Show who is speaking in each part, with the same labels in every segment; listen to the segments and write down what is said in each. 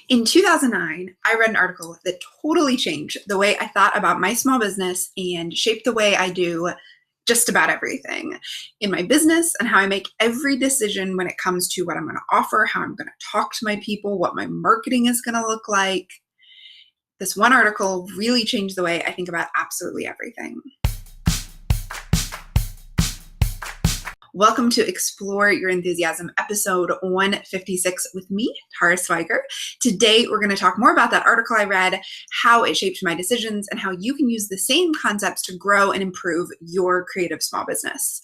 Speaker 1: In 2009, I read an article that totally changed the way I thought about my small business and shaped the way I do just about everything in my business and how I make every decision when it comes to what I'm going to offer, how I'm going to talk to my people, what my marketing is going to look like. This one article really changed the way I think about absolutely everything. Welcome to Explore Your Enthusiasm, episode 156 with me, Tara Swiger. Today, we're going to talk more about that article I read, how it shaped my decisions, and how you can use the same concepts to grow and improve your creative small business.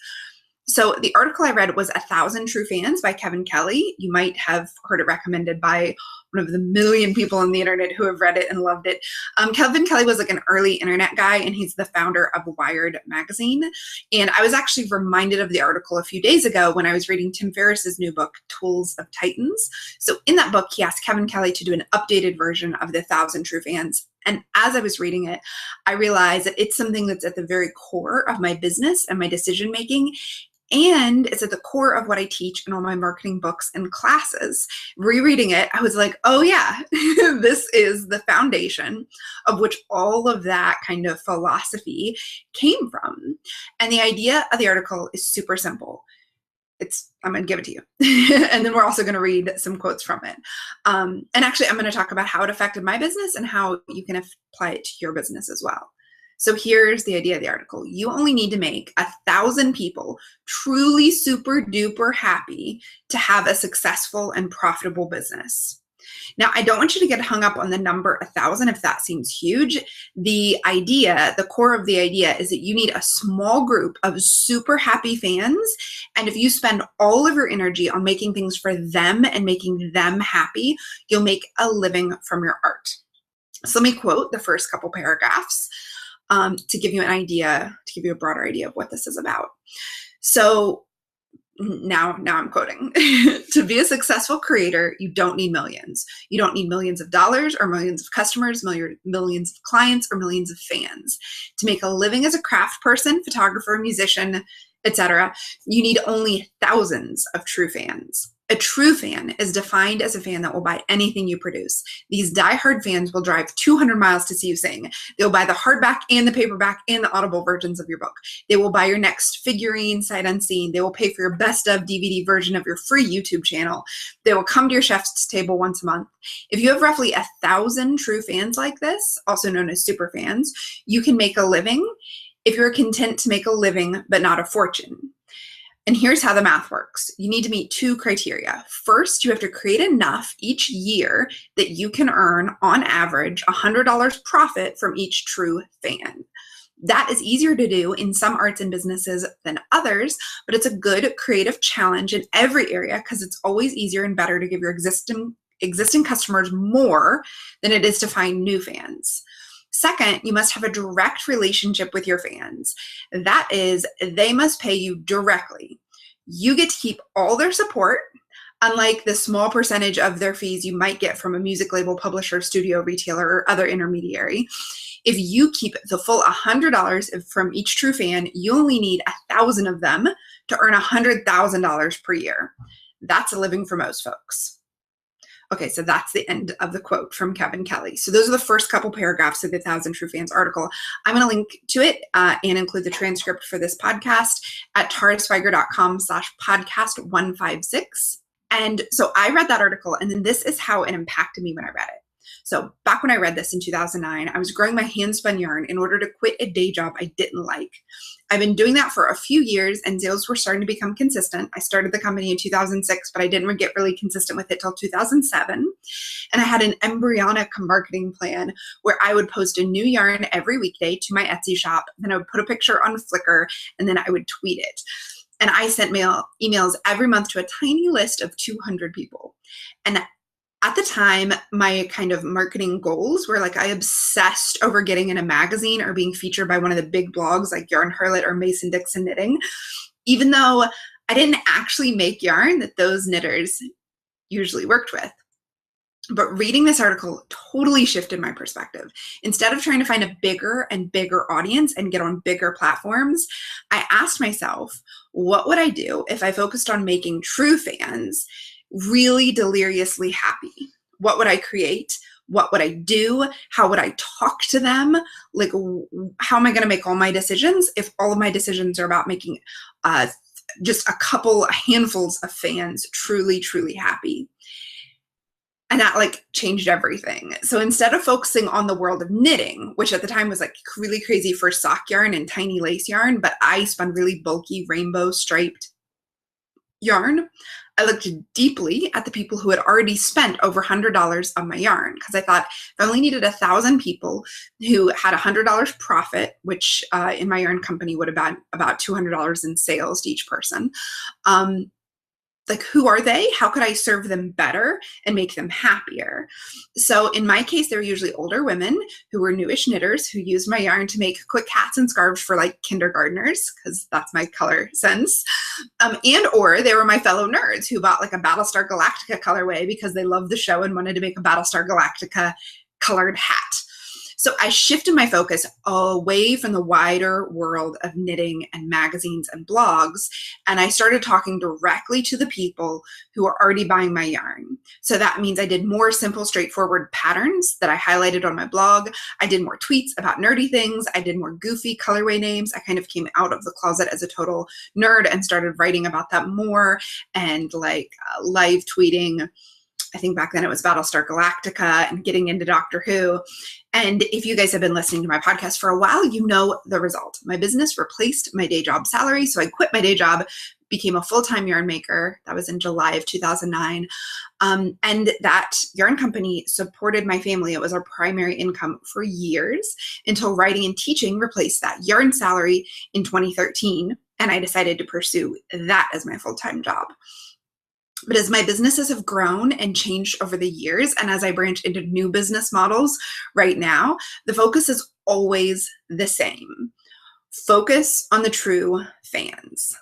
Speaker 1: So the article I read was 1,000 True Fans by Kevin Kelly. You might have heard it recommended by one of the million people on the internet who have read it and loved it. Kevin Kelly was like an early internet guy, and he's the founder of Wired magazine. And I was actually reminded of the article a few days ago when I was reading Tim Ferriss's new book, Tools of Titans. So in that book, he asked Kevin Kelly to do an updated version of the 1,000 True Fans. And as I was reading it, I realized that it's something that's at the very core of my business and my decision making. And it's at the core of what I teach in all my marketing books and classes. Rereading it, I was like, oh yeah, this is the foundation of which all of that kind of philosophy came from. And the idea of the article is super simple. I'm going to give it to you. And then we're also going to read some quotes from it. And actually, I'm going to talk about how it affected my business and how you can apply it to your business as well. So here's the idea of the article. You only need to make 1,000 people truly super duper happy to have a successful and profitable business. Now, I don't want you to get hung up on the number 1,000 if that seems huge. The core of the idea is that you need a small group of super happy fans. And if you spend all of your energy on making things for them and making them happy, you'll make a living from your art. So let me quote the first couple paragraphs. To give you an idea, to give you a broader idea of what this is about. So now I'm quoting. To be a successful creator, you don't need millions. You don't need millions of dollars or millions of customers, millions of clients, or millions of fans. To make a living as a craft person, photographer, musician, etc., you need only thousands of true fans. A true fan is defined as a fan that will buy anything you produce. These diehard fans will drive 200 miles to see you sing. They'll buy the hardback and the paperback and the audible versions of your book. They will buy your next figurine sight unseen. They will pay for your best of DVD version of your free YouTube channel. They will come to your chef's table once a month. If you have roughly 1,000 true fans like this, also known as superfans, you can make a living if you're content to make a living but not a fortune. And here's how the math works. You need to meet two criteria. First, you have to create enough each year that you can earn, on average, $100 profit from each true fan. That is easier to do in some arts and businesses than others, but it's a good creative challenge in every area because it's always easier and better to give your existing customers more than it is to find new fans. Second, you must have a direct relationship with your fans. That is, they must pay you directly. You get to keep all their support, unlike the small percentage of their fees you might get from a music label, publisher, studio, retailer, or other intermediary. If you keep the full $100 from each true fan, you only need 1,000 of them to earn $100,000 per year. That's a living for most folks. Okay, so that's the end of the quote from Kevin Kelly. So those are the first couple paragraphs of the 1,000 True Fans article. I'm going to link to it and include the transcript for this podcast at taraswiger.com/podcast 156. And so I read that article, and then this is how it impacted me when I read it. So back when I read this in 2009, I was growing my hand-spun yarn in order to quit a day job I didn't like. I've been doing that for a few years, and sales were starting to become consistent. I started the company in 2006, but I didn't get really consistent with it till 2007. And I had an embryonic marketing plan where I would post a new yarn every weekday to my Etsy shop. Then I would put a picture on Flickr, and then I would tweet it. And I sent emails every month to a tiny list of 200 people. And at the time, my kind of marketing goals were like I obsessed over getting in a magazine or being featured by one of the big blogs like Yarn Harlot or Mason Dixon Knitting, even though I didn't actually make yarn that those knitters usually worked with. But reading this article totally shifted my perspective. Instead of trying to find a bigger and bigger audience and get on bigger platforms, I asked myself, what would I do if I focused on making true fans really deliriously happy? what would I create? What would I do? How would I talk to them? Like, how am I going to make all my decisions if all of my decisions are about making just a handfuls of fans truly, truly happy? And that like changed everything. So instead of focusing on the world of knitting, which at the time was like really crazy for sock yarn and tiny lace yarn, but I spun really bulky rainbow striped yarn, I looked deeply at the people who had already spent over $100 on my yarn, because I thought if I only needed 1,000 people who had $100 profit, which in my yarn company would have been about $200 in sales to each person, like, who are they? How could I serve them better and make them happier? So in my case, they were usually older women who were newish knitters who used my yarn to make quick hats and scarves for like kindergartners, because that's my color sense. And or they were my fellow nerds who bought like a Battlestar Galactica colorway because they loved the show and wanted to make a Battlestar Galactica colored hat. So I shifted my focus away from the wider world of knitting and magazines and blogs, and I started talking directly to the people who are already buying my yarn. So that means I did more simple, straightforward patterns that I highlighted on my blog. I did more tweets about nerdy things. I did more goofy colorway names. I kind of came out of the closet as a total nerd and started writing about that more, and like live tweeting. I think back then it was Battlestar Galactica and getting into Doctor Who. And if you guys have been listening to my podcast for a while, you know the result. My business replaced my day job salary. So I quit my day job, became a full-time yarn maker. That was in July of 2009. And that yarn company supported my family. It was our primary income for years until writing and teaching replaced that yarn salary in 2013. And I decided to pursue that as my full-time job. But as my businesses have grown and changed over the years, and as I branch into new business models right now, the focus is always the same. Focus on the true fans.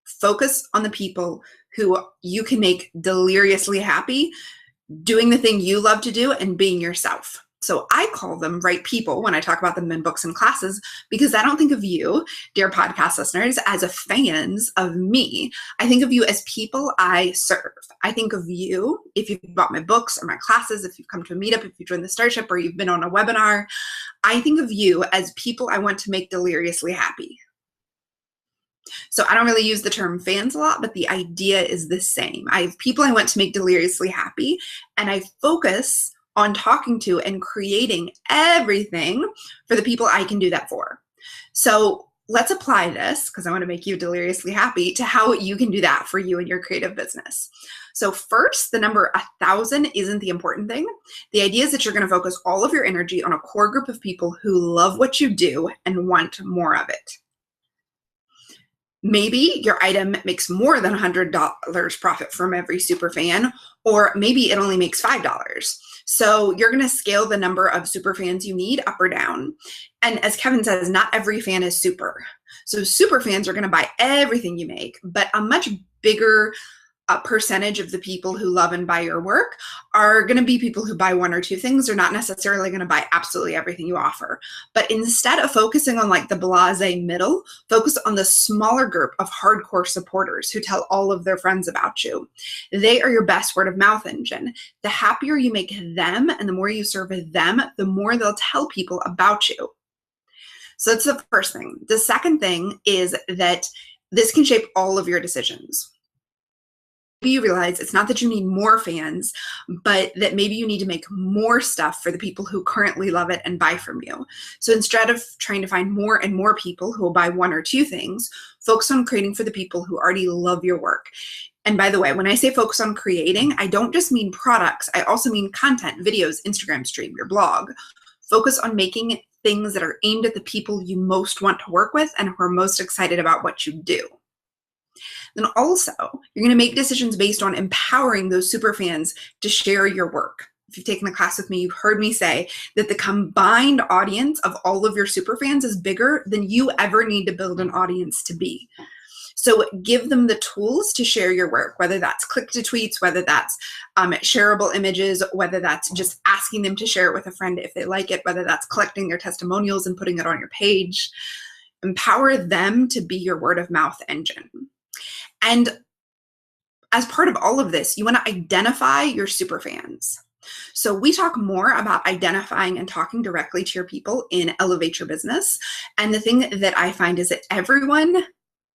Speaker 1: Focus on the people who you can make deliriously happy, doing the thing you love to do and being yourself. So I call them right people when I talk about them in books and classes, because I don't think of you, dear podcast listeners, as fans of me. I think of you as people I serve. I think of you, if you've bought my books or my classes, if you've come to a meetup, if you've joined the Starship, or you've been on a webinar, I think of you as people I want to make deliriously happy. So I don't really use the term fans a lot, but the idea is the same. I have people I want to make deliriously happy, and I focus on talking to and creating everything for the people I can do that for. So let's apply this, because I want to make you deliriously happy, to how you can do that for you and your creative business. So first, the number 1,000 isn't the important thing. The idea is that you're going to focus all of your energy on a core group of people who love what you do and want more of it. Maybe your item makes more than $100 profit from every superfan, or maybe it only makes $5. So you're going to scale the number of superfans you need up or down. And as Kevin says, not every fan is super. So superfans are going to buy everything you make, but a much bigger percentage of the people who love and buy your work are going to be people who buy one or two things. They're not necessarily going to buy absolutely everything you offer. But instead of focusing on like the blasé middle, focus on the smaller group of hardcore supporters who tell all of their friends about you. They are your best word of mouth engine. The happier you make them and the more you serve them, the more they'll tell people about you. So that's the first thing. The second thing is that this can shape all of your decisions. Maybe you realize it's not that you need more fans, but that maybe you need to make more stuff for the people who currently love it and buy from you. So instead of trying to find more and more people who will buy one or two things, focus on creating for the people who already love your work. And by the way, when I say focus on creating, I don't just mean products. I also mean content, videos, Instagram stream, your blog. Focus on making things that are aimed at the people you most want to work with and who are most excited about what you do. Then also, you're going to make decisions based on empowering those superfans to share your work. If you've taken a class with me, you've heard me say that the combined audience of all of your superfans is bigger than you ever need to build an audience to be. So give them the tools to share your work, whether that's click to tweets, whether that's shareable images, whether that's just asking them to share it with a friend if they like it, whether that's collecting their testimonials and putting it on your page. Empower them to be your word of mouth engine. And as part of all of this, you want to identify your superfans. So we talk more about identifying and talking directly to your people in Elevate Your Business. And the thing that I find is that everyone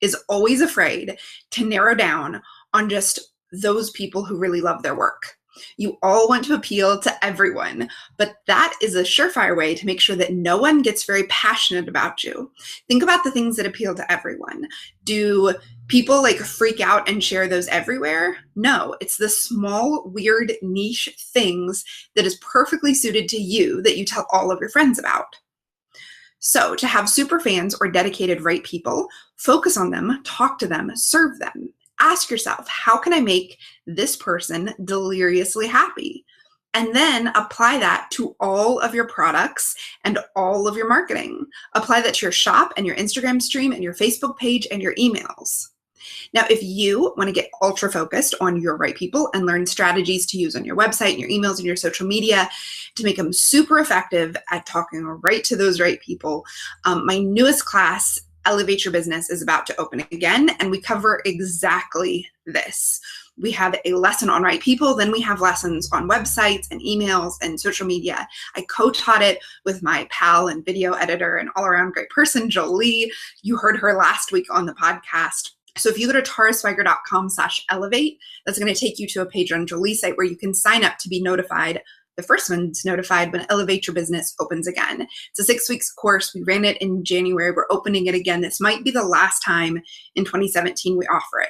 Speaker 1: is always afraid to narrow down on just those people who really love their work. You all want to appeal to everyone, but that is a surefire way to make sure that no one gets very passionate about you. Think about the things that appeal to everyone. Do people like freak out and share those everywhere? No, it's the small, weird, niche things that is perfectly suited to you that you tell all of your friends about. So to have super fans or dedicated right people, focus on them, talk to them, serve them. Ask yourself, how can I make this person deliriously happy? And then apply that to all of your products and all of your marketing. Apply that to your shop and your Instagram stream and your Facebook page and your emails. Now, if you want to get ultra focused on your right people and learn strategies to use on your website and your emails and your social media to make them super effective at talking right to those right people, my newest class, Elevate Your Business, is about to open again, and we cover exactly this. We have a lesson on right people, then we have lessons on websites and emails and social media. I co-taught it with my pal and video editor and all-around great person, Jolie. You heard her last week on the podcast. So if you go to taraswiger.com/elevate, that's going to take you to a page on Jolie's site where you can sign up to be notified. The first one's notified when Elevate Your Business opens again. It's a 6 weeks course. We ran it in January. We're opening it again. This might be the last time in 2017 we offer it.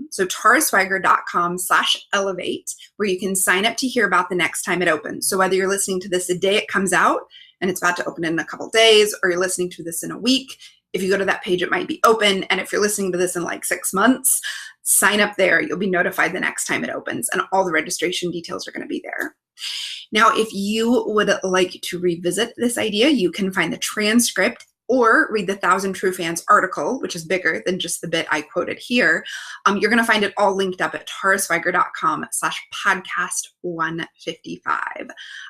Speaker 1: So taraswiger.com/elevate, where you can sign up to hear about the next time it opens. So whether you're listening to this the day it comes out and it's about to open in a couple days, or you're listening to this in a week, if you go to that page, it might be open. And if you're listening to this in like 6 months, sign up there. You'll be notified the next time it opens, and all the registration details are going to be there. Now, if you would like to revisit this idea, you can find the transcript or read the 1,000 True Fans article, which is bigger than just the bit I quoted here. You're going to find it all linked up at taraswiger.com/podcast155.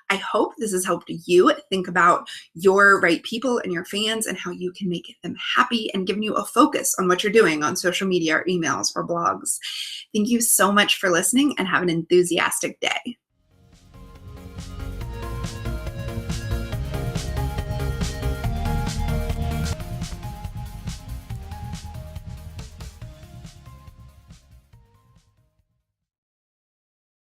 Speaker 1: I hope this has helped you think about your right people and your fans and how you can make them happy, and given you a focus on what you're doing on social media or emails or blogs. Thank you so much for listening, and have an enthusiastic day.